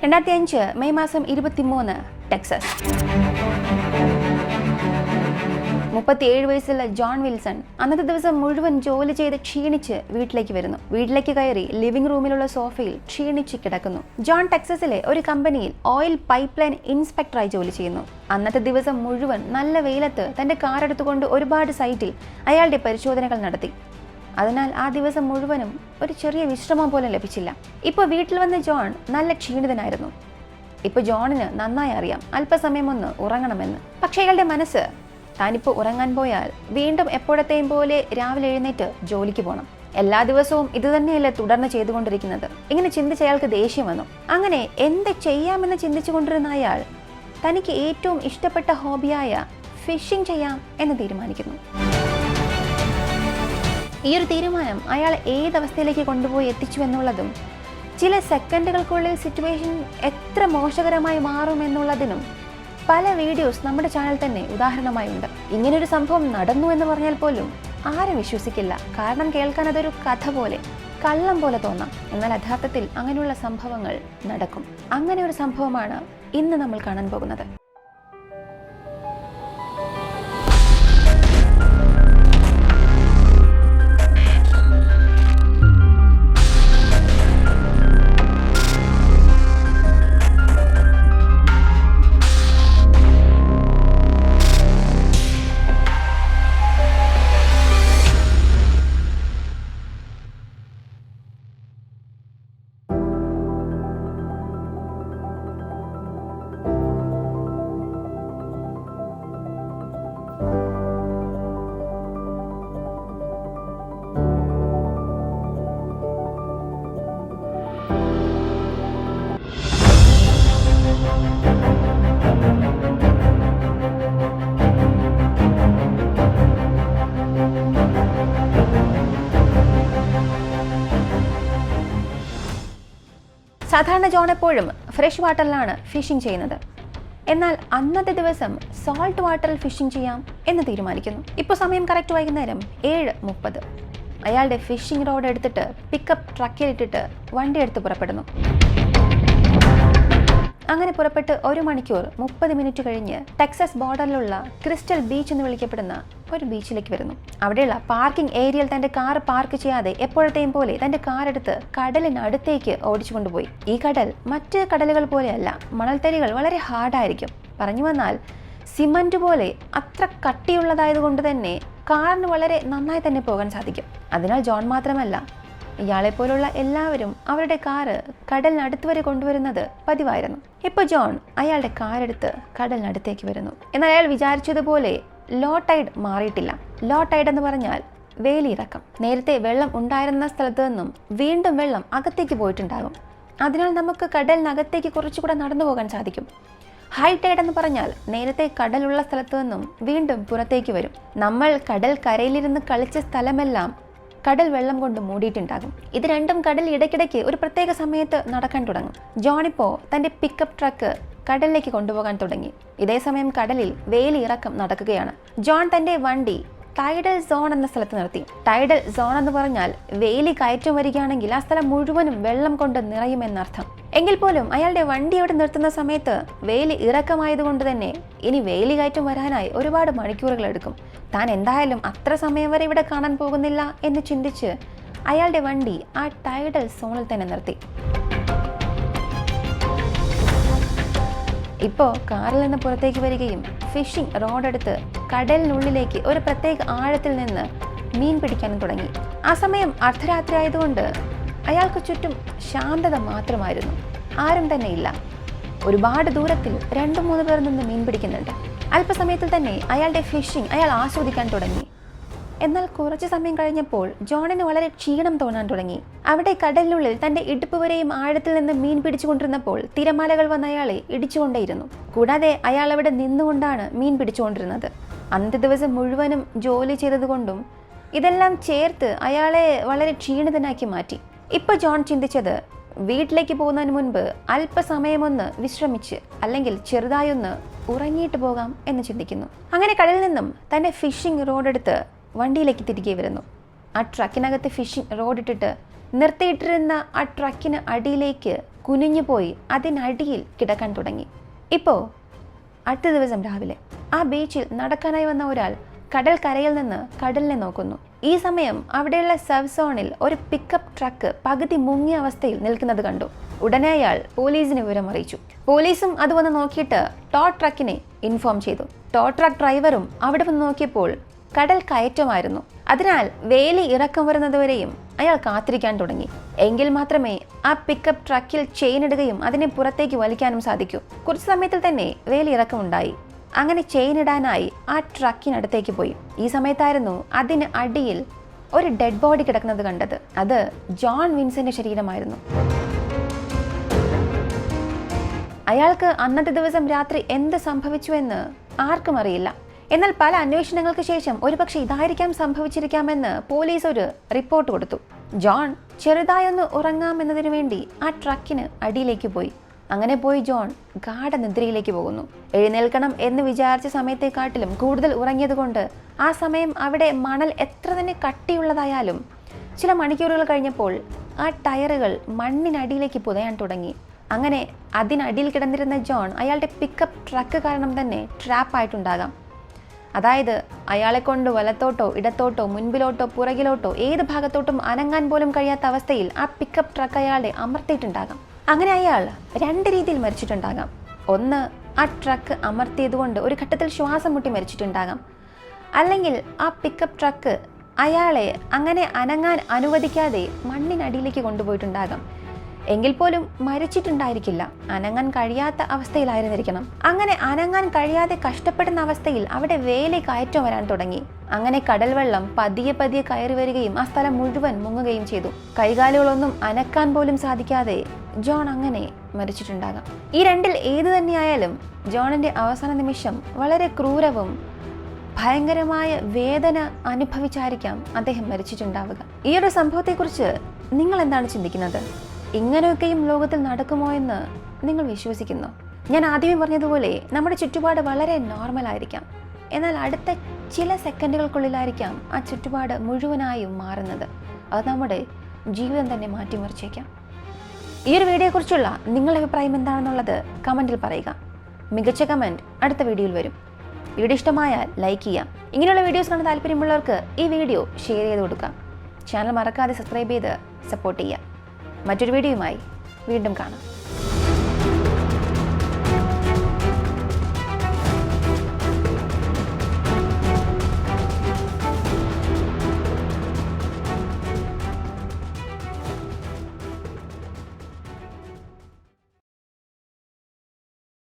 2005 May മാസം 23 Texas. 37 വയസ്സുള്ള John Wilson അന്നത്തെ ദിവസം മുഴുവൻ ജോലി ചെയ്ത് ക്ഷീണിച്ച് വീട്ടിലേക്ക് വരുന്നു. വീട്ടിലേക്ക് കയറി ലിവിംഗ് റൂമിലുള്ള സോഫയിൽ ക്ഷീണിച്ച് കിടക്കുന്നു. ജോൺ ടെക്സസിലെ ഒരു കമ്പനിയിൽ ഓയിൽ പൈപ്പ് ലൈൻ ഇൻസ്പെക്ടറായി ജോലി ചെയ്യുന്നു. അന്നത്തെ ദിവസം മുഴുവൻ നല്ല വെയിലത്ത് തന്റെ കാർ എടുത്തുകൊണ്ട് ഒരുപാട് സൈറ്റിൽ അയാളുടെ പരിശോധനകൾ നടത്തി. അതിനാൽ ആ ദിവസം മുഴുവനും ഒരു ചെറിയ വിശ്രമം പോലും ലഭിച്ചില്ല. ഇപ്പോൾ വീട്ടിൽ വന്ന ജോൺ നല്ല ക്ഷീണിതനായിരുന്നു. ഇപ്പോൾ ജോണിന് നന്നായി അറിയാം അല്പസമയം ഒന്ന് ഉറങ്ങണമെന്ന്. പക്ഷേ അയാളുടെ മനസ്സ് താനിപ്പോൾ ഉറങ്ങാൻ പോയാൽ വീണ്ടും എപ്പോഴത്തെയും പോലെ രാവിലെ എഴുന്നേറ്റ് ജോലിക്ക് പോകണം. എല്ലാ ദിവസവും ഇത് തന്നെയല്ലേ തുടർന്ന് ചെയ്തുകൊണ്ടിരിക്കുന്നത്. ഇങ്ങനെ ചിന്തിച്ച് അയാൾക്ക് ദേഷ്യം വന്നു. അങ്ങനെ എന്ത് ചെയ്യാമെന്ന് ചിന്തിച്ചു കൊണ്ടിരുന്ന അയാൾ തനിക്ക് ഏറ്റവും ഇഷ്ടപ്പെട്ട ഹോബിയായ ഫിഷിംഗ് ചെയ്യാം എന്ന് തീരുമാനിക്കുന്നു. ഈ ഒരു തീരുമാനം അയാൾ ഏതവസ്ഥയിലേക്ക് കൊണ്ടുപോയി എത്തിച്ചു എന്നുള്ളതും ചില സെക്കൻഡുകൾക്കുള്ളിൽ സിറ്റുവേഷൻ എത്ര മോശകരമായി മാറുമെന്നുള്ളതിനും പല വീഡിയോസ് നമ്മുടെ ചാനൽ തന്നെ ഉദാഹരണമായി ഉണ്ട്. ഇങ്ങനൊരു സംഭവം നടന്നു എന്ന് പറഞ്ഞാൽ പോലും ആരും വിശ്വസിക്കില്ല. കാരണം കേൾക്കാൻ അതൊരു കഥ പോലെ, കള്ളം പോലെ തോന്നാം. എന്നാൽ യഥാർത്ഥത്തിൽ അങ്ങനെയുള്ള സംഭവങ്ങൾ നടക്കും. അങ്ങനെ ഒരു സംഭവമാണ് ഇന്ന് നമ്മൾ കാണാൻ പോകുന്നത്. സാധാരണ ജോൺ എപ്പോഴും ഫ്രഷ് വാട്ടറിലാണ് ഫിഷിംഗ് ചെയ്യുന്നത്. എന്നാൽ അന്നത്തെ ദിവസം സോൾട്ട് വാട്ടറിൽ ഫിഷിംഗ് ചെയ്യാം എന്ന് തീരുമാനിക്കുന്നു. ഇപ്പോൾ സമയം കറക്റ്റ് വൈകുന്നേരം 7:30. അയാളുടെ ഫിഷിംഗ് റോഡ് എടുത്തിട്ട് പിക്കപ്പ് ട്രക്കിലിട്ടിട്ട് വണ്ടി എടുത്ത് പുറപ്പെടുന്നു. അങ്ങനെ പുറപ്പെട്ട് 1 മണിക്കൂർ 30 മിനിറ്റ് കഴിഞ്ഞ് ടെക്സസ് ബോർഡറിലുള്ള ക്രിസ്റ്റൽ ബീച്ച് എന്ന് വിളിക്കപ്പെടുന്ന ഒരു ബീച്ചിലേക്ക് വരുന്നു. അവിടെയുള്ള പാർക്കിംഗ് ഏരിയയിൽ തന്റെ കാർ പാർക്ക് ചെയ്യാതെ എപ്പോഴത്തെയും പോലെ തന്റെ കാർ എടുത്ത് കടലിനടുത്തേക്ക് ഓടിച്ചു കൊണ്ടുപോയി. ഈ കടൽ മറ്റ് കടലുകൾ പോലെയല്ല. മണൽത്തരികൾ വളരെ ഹാർഡായിരിക്കും. പറഞ്ഞു വന്നാൽ സിമന്റ് പോലെ അത്ര കട്ടിയുള്ളതായതുകൊണ്ട് തന്നെ കാറിന് വളരെ നന്നായി തന്നെ പോകാൻ സാധിക്കും. അതിനാൽ ജോൺ മാത്രമല്ല, ഇയാളെപ്പോലുള്ള എല്ലാവരും അവരുടെ കാറ് കടലിനടുത്ത് വരെ കൊണ്ടുവരുന്നത് പതിവായിരുന്നു. ഇപ്പോൾ ജോൺ അയാളുടെ കാറെടുത്ത് കടലിനടുത്തേക്ക് വരുന്നു. എന്നാൽ അയാൾ വിചാരിച്ചതുപോലെ ലോ ടൈഡ് മാറിയിട്ടില്ല. ലോ ടൈഡ് എന്ന് പറഞ്ഞാൽ വേലിയിറക്കം. നേരത്തെ വെള്ളം ഉണ്ടായിരുന്ന സ്ഥലത്ത് നിന്നും വീണ്ടും വെള്ളം അകത്തേക്ക് പോയിട്ടുണ്ടാകും. അതിനാൽ നമുക്ക് കടലിനകത്തേക്ക് കുറച്ചുകൂടെ നടന്നു പോകാൻ സാധിക്കും. ഹൈ ടൈഡ് എന്ന് പറഞ്ഞാൽ നേരത്തെ കടലുള്ള സ്ഥലത്ത് നിന്നും വീണ്ടും പുറത്തേക്ക് വരും. നമ്മൾ കടൽ കരയിലിരുന്ന് കളിച്ച സ്ഥലമെല്ലാം കടൽ വെള്ളം കൊണ്ട് മൂടിയിട്ടുണ്ടാകും. ഇത് രണ്ടും കടൽ ഇടയ്ക്കിടയ്ക്ക് ഒരു പ്രത്യേക സമയത്ത് നടക്കാൻ തുടങ്ങും. ജോണിപ്പോ തന്റെ പിക്കപ്പ് ട്രക്ക് കടലിലേക്ക് കൊണ്ടുപോകാൻ തുടങ്ങി. ഇതേ സമയം കടലിൽ വേലി ഇറക്കം നടക്കുകയാണ്. ജോൺ തന്റെ വണ്ടി ടൈഡൽ സോൺ എന്ന സ്ഥലത്ത് നിർത്തി. ടൈഡൽ സോൺ എന്ന് പറഞ്ഞാൽ വേലി കയറ്റം വരികയാണെങ്കിൽ ആ സ്ഥലം മുഴുവനും വെള്ളം കൊണ്ട് നിറയുമെന്നർത്ഥം. എങ്കിൽ പോലും അയാളുടെ വണ്ടി അവിടെ നിർത്തുന്ന സമയത്ത് വേലി ഇറക്കമായതുകൊണ്ട് തന്നെ ഇനി വേലി കയറ്റം വരാനായി ഒരുപാട് മണിക്കൂറുകൾ എടുക്കും. താൻ എന്തായാലും അത്ര സമയം വരെ ഇവിടെ കാണാൻ പോകുന്നില്ല എന്ന് ചിന്തിച്ച് അയാളുടെ വണ്ടി ആ ടൈഡൽ സോണിൽ തന്നെ നിർത്തി. ഇപ്പോൾ കാറിൽ നിന്ന് പുറത്തേക്ക് വരികയും ഫിഷിംഗ് റോഡെടുത്ത് കടലിനുള്ളിലേക്ക് ഒരു പ്രത്യേക ആഴത്തിൽ നിന്ന് മീൻ പിടിക്കാനും തുടങ്ങി. ആ സമയം അർദ്ധരാത്രി ആയതുകൊണ്ട് അയാൾക്ക് ചുറ്റും ശാന്തത മാത്രമായിരുന്നു. ആരും തന്നെ ഇല്ല. ഒരുപാട് ദൂരത്തിൽ 2-3 പേർ നിന്ന് മീൻ പിടിക്കുന്നുണ്ട്. അല്പസമയത്തിൽ തന്നെ അയാളുടെ ഫിഷിംഗ് അയാൾ ആസ്വദിക്കാൻ തുടങ്ങി. എന്നാൽ കുറച്ചു സമയം കഴിഞ്ഞപ്പോൾ ജോണിന് വളരെ ക്ഷീണം തോന്നാൻ തുടങ്ങി. അവിടെ കടലിനുള്ളിൽ തന്റെ ഇടുപ്പ് വരെയും ആഴത്തിൽ നിന്ന് മീൻ പിടിച്ചുകൊണ്ടിരുന്നപ്പോൾ തിരമാലകൾ വന്ന് അയാളെ ഇടിച്ചുകൊണ്ടേയിരുന്നു. കൂടാതെ അയാൾ അവിടെ നിന്നുകൊണ്ടാണ് മീൻ പിടിച്ചുകൊണ്ടിരുന്നത്. അന്നത്തെ ദിവസം മുഴുവനും ജോലി ചെയ്തതുകൊണ്ടും ഇതെല്ലാം ചേർത്ത് അയാളെ വളരെ ക്ഷീണിതനാക്കി മാറ്റി. ഇപ്പോൾ ജോൺ ചിന്തിച്ചത് വീട്ടിലേക്ക് പോകുന്നതിന് മുൻപ് അല്പസമയമൊന്ന് വിശ്രമിച്ച് അല്ലെങ്കിൽ ചെറുതായൊന്ന് ഉറങ്ങിയിട്ട് പോകാം എന്ന് ചിന്തിക്കുന്നു. അങ്ങനെ കടലിൽ നിന്നും തന്റെ ഫിഷിംഗ് റോഡെടുത്ത് വണ്ടിയിലേക്ക് തിരികെ വരുന്നു. ആ ട്രക്കിനകത്ത് ഫിഷിംഗ് റോഡ് ഇട്ടിട്ട് നിർത്തിയിട്ടിരുന്ന ആ ട്രക്കിന് അടിയിലേക്ക് കുനിഞ്ഞു പോയി അതിനടിയിൽ കിടക്കാൻ തുടങ്ങി. ഇപ്പോൾ അടുത്ത ദിവസം രാവിലെ ആ ബീച്ചിൽ നടക്കാനായി വന്ന ഒരാൾ കടൽ കരയിൽ നിന്ന് കടലിനെ നോക്കുന്നു. ഈ സമയം അവിടെയുള്ള സബ് സോണിൽ ഒരു പിക്കപ്പ് ട്രക്ക് പകുതി മുങ്ങിയ അവസ്ഥയിൽ നിൽക്കുന്നത് കണ്ടു. ഉടനെ അയാൾ പോലീസിന് വിവരം അറിയിച്ചു. പോലീസും അത് വന്ന് നോക്കിയിട്ട് ടോ ട്രക്കിനെ ഇൻഫോം ചെയ്തു. ടോ ട്രക്ക് ഡ്രൈവറും അവിടെ വന്ന് നോക്കിയപ്പോൾ കടൽ കയറ്റമായിരുന്നു. അതിനാൽ വേലി ഇറക്കം വരുന്നതുവരെയും അയാൾ കാത്തിരിക്കാൻ തുടങ്ങി. എങ്കിൽ മാത്രമേ ആ പിക്കപ്പ് ട്രക്കിൽ ചെയിൻ ഇടുകയും അതിനെ പുറത്തേക്ക് വലിക്കാനും സാധിക്കൂ. കുറച്ച് സമയത്തിൽ തന്നെ വേലി ഇറക്കമുണ്ടായി. അങ്ങനെ ചെയിൻ ഇടാനായി ആ ട്രക്കിനടുത്തേക്ക് പോയി. ഈ സമയത്തായിരുന്നു അതിന് അടിയിൽ ഒരു ഡെഡ് ബോഡി കിടക്കുന്നത് കണ്ടത്. അത് ജോൺ വിൻസന്റെ ശരീരമായിരുന്നു. അയാൾക്ക് അന്നത്തെ ദിവസം രാത്രി എന്ത് സംഭവിച്ചുവെന്ന് ആർക്കും അറിയില്ല. എന്നാൽ പല അന്വേഷണങ്ങൾക്ക് ശേഷം ഒരുപക്ഷെ ഇതായിരിക്കാം സംഭവിച്ചിരിക്കാമെന്ന് പോലീസ് ഒരു റിപ്പോർട്ട് കൊടുത്തു. ജോൺ ചെറുതായൊന്ന് ഉറങ്ങാമെന്നതിനു വേണ്ടി ആ ട്രക്കിന് അടിയിലേക്ക് പോയി. അങ്ങനെ പോയി ജോൺ ഗാഢനിദ്രയിലേക്ക് പോകുന്നു. എഴുന്നേൽക്കണം എന്ന് വിചാരിച്ച സമയത്തെക്കാട്ടിലും കൂടുതൽ ഉറങ്ങിയതുകൊണ്ട് ആ സമയം അവിടെ മണൽ എത്ര തന്നെ കട്ടിയുള്ളതായാലും ചില മണിക്കൂറുകൾ കഴിഞ്ഞപ്പോൾ ആ ടയറുകൾ മണ്ണിനടിയിലേക്ക് പുതയാൻ തുടങ്ങി. അങ്ങനെ അതിനടിയിൽ കിടന്നിരുന്ന ജോൺ അയാളുടെ പിക്കപ്പ് ട്രക്ക് കാരണം തന്നെ ട്രാപ്പായിട്ടുണ്ടാകാം. അതായത് അയാളെ കൊണ്ട് വലത്തോട്ടോ ഇടത്തോട്ടോ മുൻപിലോട്ടോ പുറകിലോട്ടോ ഏത് ഭാഗത്തോട്ടും അനങ്ങാൻ പോലും കഴിയാത്ത അവസ്ഥയിൽ ആ പിക്കപ്പ് ട്രക്ക് അയാളെ അമർത്തിയിട്ടുണ്ടാകാം. അങ്ങനെ അയാൾ രണ്ട് രീതിയിൽ മരിച്ചിട്ടുണ്ടാകാം. ഒന്ന്, ആ ട്രക്ക് അമർത്തിയതുകൊണ്ട് ഒരു ഘട്ടത്തിൽ ശ്വാസം മുട്ടി മരിച്ചിട്ടുണ്ടാകാം. അല്ലെങ്കിൽ ആ പിക്കപ്പ് ട്രക്ക് അയാളെ അങ്ങനെ അനങ്ങാൻ അനുവദിക്കാതെ മണ്ണിനടിയിലേക്ക് കൊണ്ടുപോയിട്ടുണ്ടാകാം. എങ്കിൽ പോലും മരിച്ചിട്ടുണ്ടായിരിക്കില്ല. അനങ്ങാൻ കഴിയാത്ത അവസ്ഥയിലായിരുന്നിരിക്കണം. അങ്ങനെ അനങ്ങാൻ കഴിയാതെ കഷ്ടപ്പെടുന്ന അവസ്ഥയിൽ അവിടെ വേലി കയറ്റം വരാൻ തുടങ്ങി. അങ്ങനെ കടൽ വെള്ളം പതിയെ പതിയെ കയറി വരികയും ആ സ്ഥലം മുഴുവൻ മുങ്ങുകയും ചെയ്തു. കൈകാലുകളൊന്നും അനക്കാൻ പോലും സാധിക്കാതെ ജോൺ അങ്ങനെ മരിച്ചിട്ടുണ്ടാകാം. ഈ രണ്ടിൽ ഏതു തന്നെയായാലും ജോണിന്റെ അവസാന നിമിഷം വളരെ ക്രൂരവും ഭയങ്കരമായ വേദന അനുഭവിച്ചായിരിക്കാം അദ്ദേഹം മരിച്ചിട്ടുണ്ടാവുക. ഈ ഒരു സംഭവത്തെക്കുറിച്ച് നിങ്ങൾ എന്താണ് ചിന്തിക്കുന്നത്? ഇങ്ങനെയൊക്കെയും ലോകത്തിൽ നടക്കുമോ എന്ന് നിങ്ങൾ വിശ്വസിക്കുന്നു? ഞാൻ ആദ്യമേ പറഞ്ഞതുപോലെ നമ്മുടെ ചുറ്റുപാട് വളരെ നോർമലായിരിക്കാം. എന്നാൽ അടുത്ത ചില സെക്കൻഡുകൾക്കുള്ളിലായിരിക്കാം ആ ചുറ്റുപാട് മുഴുവനായും മാറുന്നത്. അത് നമ്മുടെ ജീവിതം തന്നെ മാറ്റിമറിച്ചേക്കാം. ഈ ഒരു വീഡിയോയെക്കുറിച്ചുള്ള നിങ്ങളുടെ അഭിപ്രായം എന്താണെന്നുള്ളത് കമൻറ്റിൽ പറയുക. മികച്ച കമൻറ്റ് അടുത്ത വീഡിയോയിൽ വരും. വീഡിയോ ഇഷ്ടമായാൽ ലൈക്ക് ചെയ്യാം. ഇങ്ങനെയുള്ള വീഡിയോസ് കാണാൻ താല്പര്യമുള്ളവർക്ക് ഈ വീഡിയോ ഷെയർ ചെയ്ത് കൊടുക്കാം. ചാനൽ മറക്കാതെ സബ്സ്ക്രൈബ് ചെയ്ത് സപ്പോർട്ട് ചെയ്യാം. മറ്റൊരു വീഡിയോയുമായി വീണ്ടും കാണാം.